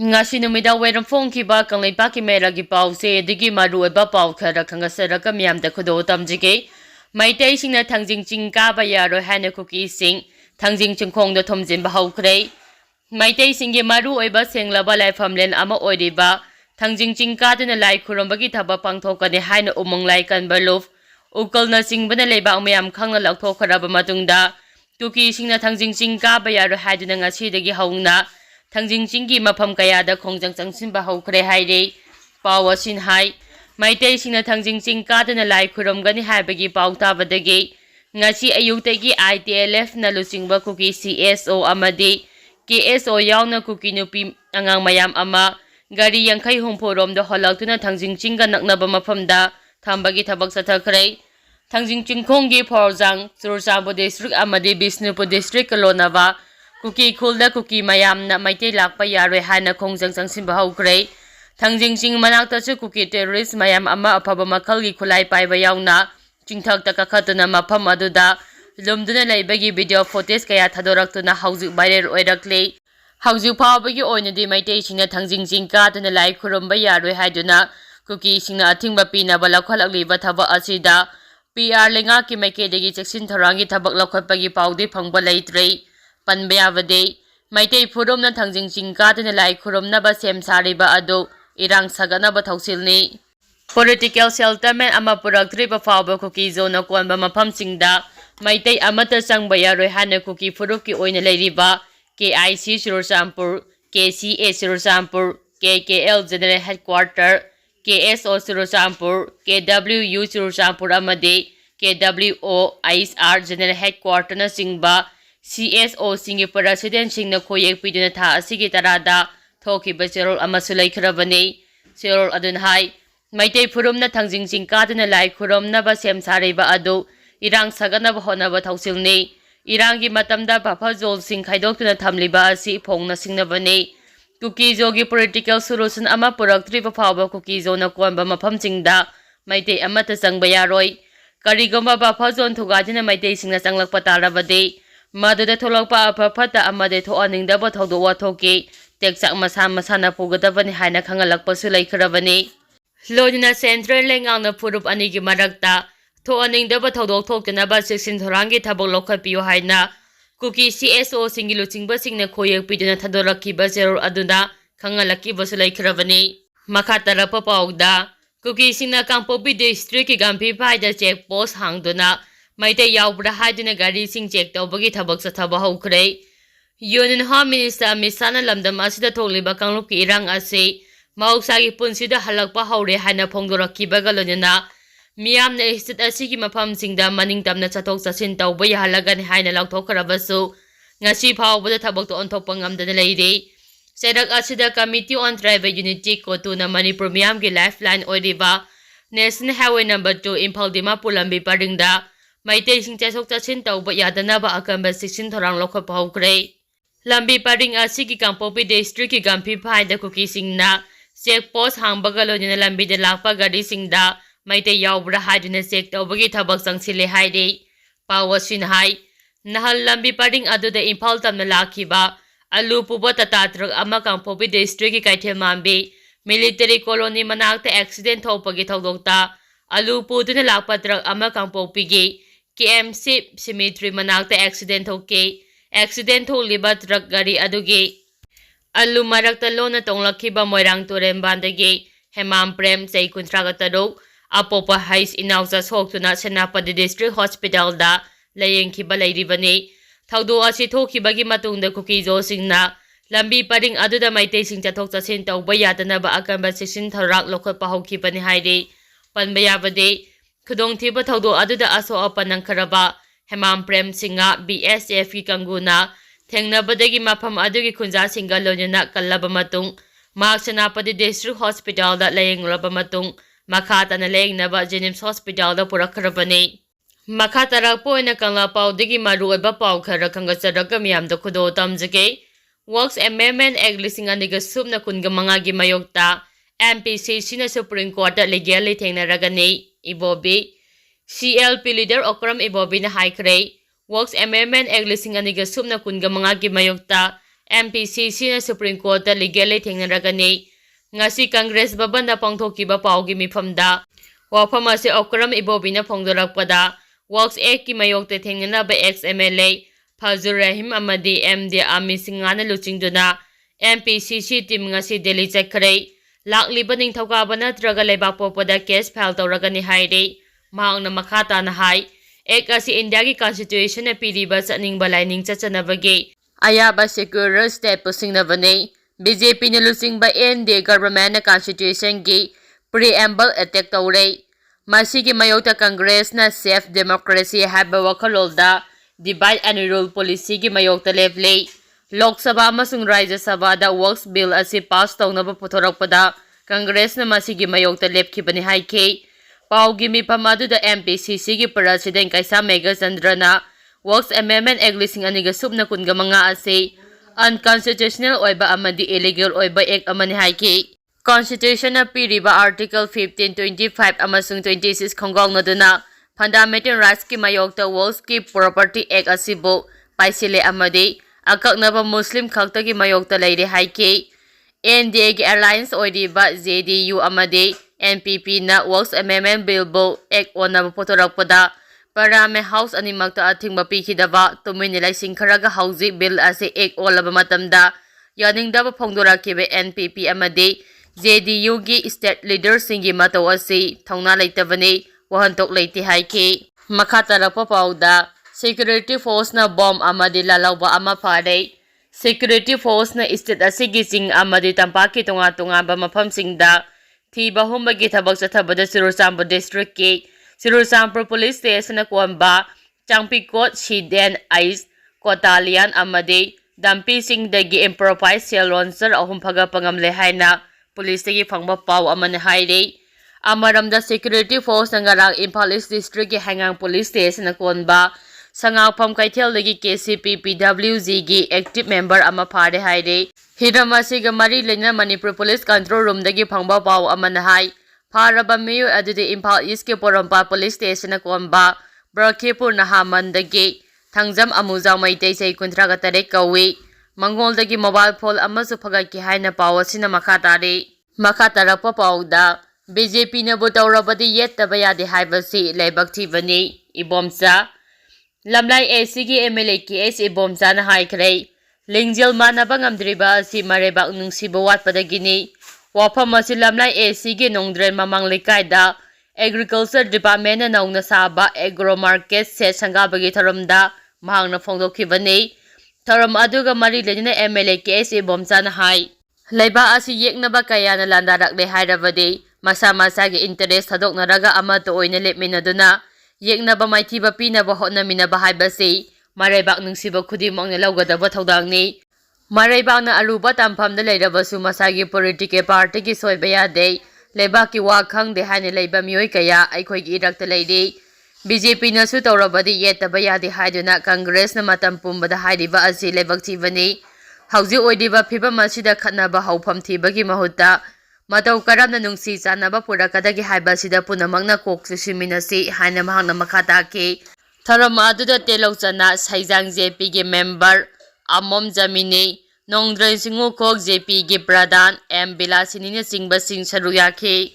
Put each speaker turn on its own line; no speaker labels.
Ngasi numida weram phongkiba kanglaipa meragi pause digi marueba pau khara khangasaraka myamda khudo tamjige maitai singna thangjing chingka ba yaro hana kuki sing thangjing chingkhongda thomjinba houkhre maitai singe maru oiba senglaba laifamlen ama oiriba thangjing chingka dena lai khurombagi thaba pangthokane haina umong lai kanbaluf ukalna singbana leiba myam khangna lakthokhara matungda kuki singna thangjing chingka ba yaro haduna ngasi dagi haungna thangjing chinggi mafam kayada khongjang changsinba houkhre haire pawa sin hai maitai singna thangjing chingka dana lai khuramgani haibagi pauta badagi ngasi ayuktagi ITLF na lusingba kuki CSO amadi KSO yauna kuki nupi angang mayam ama gari yangkai humporom da holaktuna thangjing chinga naknaba mafamda thambagi thabak sathakre thangjing chingkhonggi phorjang chursambo district amadi bisnupur district kalonaba Kuki khulda kuki mayam na maitai lakpa yarwe hana khongjang changsinba houkhre thangjing ching manakta chu kuki terrorist mayam ama afaba makhalgi khulai paiba yauna chingthakta kakhatuna mafam aduda lumduna leibagi video footage kaya thadoraktuna haujuk viral oirakle haujuk phawbagi oinadi maitai singna thangjing ching kaduna lai khurumba yarwe haiduna kuki singna athingba pinaba lakhalakliba thaba asida PR lenga ki maikeidagi cheksin thorangi thabak lakhotpagi paudi phangba leitre Panbayavade, Maitai Purum na Thangjing Chingka na Lai Kurum na ba Sem Sariba Ado, Irang Sagana ba Tausilni. Political settlement ama purakri ba Faba Kuki Zona Kwan ba Mapam Singda, Maitai Amata Sang Bayaro Hana Kuki Puruki Oina Ladiba, KIC Surusampur, KCA Surusampur, KKL General Headquarter, KSO Surusampur, KWU Surusampur Amade, KWO ISR General Headquarter na Singba, CSO singi president singna khoyek piduna tha asigi tarada thoki bachelor amasulai khrabane serol adun hai maitai phurumna thangjing chingka duna lai khuromna ba sem sareba adu irang sagana ba hona ba thausilni irangi matamda bapha jol sing khaidokna thamliba asi phongna singna bane kuki jogi political solution ama puraktri ba phawba kuki zona konba mafam chingda maitai amata changba yaroi karigoma bapha jon thugajina maitai singna changlak patarabade Maduda tholokpa apafata amade thoaningdaba thodo wathoki teksak masana pugadabani haina khangalakpa su laikhrabani lodina central lengangna purup anigi marakta thoaningdaba thodok thoktanaba seksin thorangi thabak lokhapiyo haina kuki CSO singi luchingba singna khoyek piduna thadorakkiba zeror aduna khangalakkiba su laikhrabani makha tarapa paugda kuki singna kangpopi district ki gampi phaida check post hangduna Maitai yaubra haiduna gari sing check tawbagi thabak chathaba houkhre Union Home Minister Misana lamdam asida tholiba kanglupki irang ase mausagi punsida halakpa haure hana phongdorakkiba galonina miyamna istat asigi mafam singda maning tamna chathok chasin tawba yahalagani haina laukthokrabasu ngasi phawbada thabak to onthokpa ngamdana leire serak asida Committee on Tribal Unity kotuna Manipur miyamgi lifeline oiriba National Highway number 2 Imphal Dimapur lambi paringda Maitai sing chasok chasin tawba yadanaba akamba siksin thorang lokhapa houkhre lambi paring asigi kangpopi district ki gampi phaida kuki singna check post hangbaga lojina lambi de lakpa gari singda maitai yaubra haiduna check tawbagi thabak changsile haire pawasin hai nahal lambi paring aduda Imphal tamna lakhiba alu puba tata truck ama kangpopi district ki kaithel mambi military colony manakta accident thopagi thodokta alu puduna lakpa truck ama kangpopi gi KMC Cemetery manakta accident hoke accident holiba truck gari adugi alu marakta lona tonglakhiba moirang turen bandagi hemam prem sei kuntraga taruk apopa hais inausa soktuna Senapati District Hospital da layengkhiba leiribani thaudo asi thokibagi matungda kuki jo singna lambi paring aduda maitai sing chathok chasin tawba yadanaba akamba sesin thorak lokhotpa hokhibani haire panba yabade Kudong thiba thaudo aduda aso apanang kharaba Hemam Prem Singha BSF ki kanguna thengnabadagi mafam adugi khunja singa lonina kallaba matung mak Senapati District Hospital da layengraba matung makata na layengnaba Jenims Hospital da purakhrabani makata rakpo ina kangla paudagi maruiba pau khara khangasaraga miyamda khudo tamjage Works Amendment Act lising aniga subna kunga mangagi mayokta MPCC na Supreme Court da legally thengnaragani Ibobi CLP leader Okram Ibobi na haikhre Works Amendment Act lising aniga subna kunga mangagi mayokta MPCC Supreme Court legally thengnaragani ngasi Congress babanda pangthokiba paugi mifamda wafam ase okram ibobina phongdorakpada Works Act ki mayokte thengnanaba ex MLA Fazur Rahim amadi MD Ami Singhana luchingduna MPCC team ngasi Delhi chakhrei lakliba ningthokaba natraga leibak popada case file tawragani haire mahangna makhata na hai ek asi India ki constitution na piriba chaningba lining chachanabagi ayaba secure step pusingnabane BJP na lusingba NDA government na constitution ki preamble attack tawrei masigi mayokta Congress na safe democracy haba wakhalolda divide and rule policy ki mayokta leplay Lok Sabha amasung Rajya Sabha da works bill asi pass tawnaba puthorakpada Congress na masigi mayokta lepkhibani haike paugi mifam aduda MPCC ki president Kaisa Mega Chandrana Works Amendment Act 2019 ase unconstitutional oiba amadi illegal oiba act amani haike Constitution na piriba Article 15, 25 amasung 26 khonggongna Fundamental Rights ki mayokta Works ki Property Act asibo paisile amadi akaknaba Muslim khakta ki mayokta leire haike NDA ki alliance oidiba JDU amadi NPP na Works Amendment Bill bo Act onaba photorakpada Parame House animakta athingba pikhidaba tuminilai singkharaga hauji bill ase Act olaba matamda yaningdaba phongdorakibe NPP amadi JDU gi state leaders singi matau ase thongna leitabani wahantok leiti haike makhatarapa pauda security force na bomb amadi lalauba ama phare security force na state asigi sing amadi tampaki tunga ba mafamsingda thiba humbagi thabak chathabada Sirosampo district ki Sirosampo police station na kuamba Changpikot Shiden Ice Kotalian amadi dampi sing dagi improvised cell launcher ahum phaga pangamle haina police tagi phangba pau amane haire amaramda security force ngarang Imphal East district ki hangang police station na konba sangapam kaithel dagi KCP PWG gi active member ama phare haire hiramasi ga mari lena Manipur police control room dagi phangba pau amana hai pharaba meyo adude Imphal East ke Porompa police station na konba Brakhepur nahaman dagi thangjam amujau maitei sei kuntra ga tare kawi Mangol dagi mobile phone amasu phaga ki haina pau asina makhatarapa pauda BJP na butawrabadi yettaba yade haibasi leibak thibani ibomsa lamlai AC gi MLA ki S ibomsa na haikhre lingjel manaba ngamdriba asi marebak nungsiba watpadagini wafam asi lamlai AC gi nongdren mamang lekaida agriculture department na nauna saba agro market set sangabagi tharamda mahangna phongdokhibani tharam aduga mari lenina MLA ki S ibomsa na hai leiba asi yeknaba kaya na landarakle hairabadi masa gi interest thadoknaraga amato oina lepminaduna yeknaba maithiba pinaba hotnaminaba haibasi maraibak nungsiba khudimok na laugadaba thodangni maraibak na aruba tamphamda leirabasu masagi political party ki soiba yade leibak ki wa khangde haine leiba mioi kaya aikhoi gi irakta leiri BJP na su tawrabadi yettaba yade haiduna Congress na matam pumbada hairiba asi leibak thibani hauji oidiba phibam asida khatnaba haufam thibagi mahutta matau karamna nungsi chanaba purakadagi haibasida punamakna kok susiminasi haina mahangna makhata ke tharam aduda telok chana saijang JP ge member amom jamini nongdrai singu khok JP ge pradhan M Bilasini ne singba sing saruyakhe